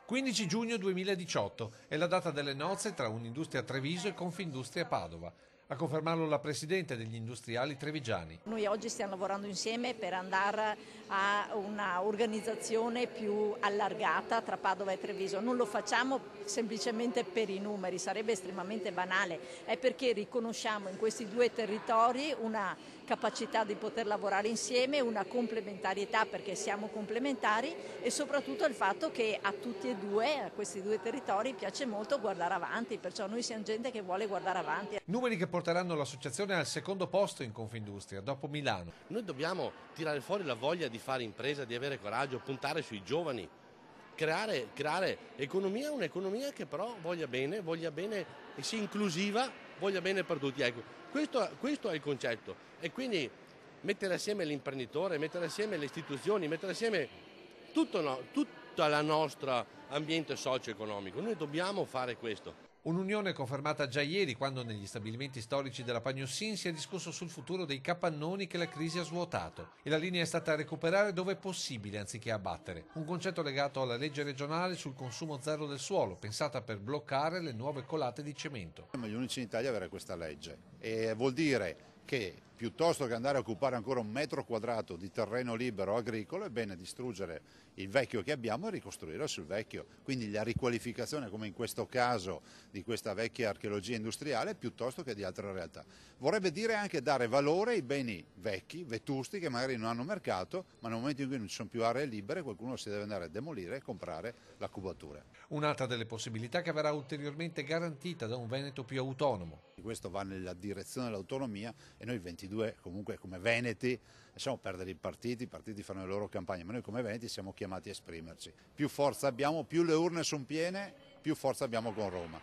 15 giugno 2018 è la data delle nozze tra Unindustria Treviso e Confindustria Padova. A confermarlo la presidente degli industriali trevigiani. Noi oggi stiamo lavorando insieme per andare a una organizzazione più allargata tra Padova e Treviso. Non lo facciamo semplicemente per i numeri, sarebbe estremamente banale, è perché riconosciamo in questi due territori una capacità di poter lavorare insieme, una complementarietà perché siamo complementari e soprattutto il fatto che a tutti e due, a questi due territori, piace molto guardare avanti, perciò noi siamo gente che vuole guardare avanti. Numeri che porteranno l'associazione al secondo posto in Confindustria, dopo Milano. Noi dobbiamo tirare fuori la voglia di fare impresa, di avere coraggio, puntare sui giovani, creare economia, un'economia che però voglia bene e sia inclusiva, voglia bene per tutti. Ecco, questo è il concetto e quindi mettere assieme l'imprenditore, mettere assieme le istituzioni, mettere assieme tutta la nostra ambiente socio-economico. Noi dobbiamo fare questo. Un'unione confermata già ieri quando negli stabilimenti storici della Pagnossin si è discusso sul futuro dei capannoni che la crisi ha svuotato e la linea è stata recuperare dove è possibile anziché abbattere. Un concetto legato alla legge regionale sul consumo zero del suolo, pensata per bloccare le nuove colate di cemento. Siamo gli unici in Italia a avere questa legge e vuol dire che piuttosto che andare a occupare ancora 1 metro quadrato di terreno libero agricolo è bene distruggere il vecchio che abbiamo e ricostruire sul vecchio. Quindi la riqualificazione, come in questo caso di questa vecchia archeologia industriale, piuttosto che di altre realtà. Vorrebbe dire anche dare valore ai beni vecchi, vetusti, che magari non hanno mercato, ma nel momento in cui non ci sono più aree libere qualcuno si deve andare a demolire e comprare la cubatura. Un'altra delle possibilità che verrà ulteriormente garantita da un Veneto più autonomo. Questo va nella direzione dell'autonomia e noi 22 comunque come veneti lasciamo perdere i partiti fanno le loro campagne, ma noi come veneti siamo chiamati a esprimerci. Più forza abbiamo, più le urne sono piene, più forza abbiamo con Roma.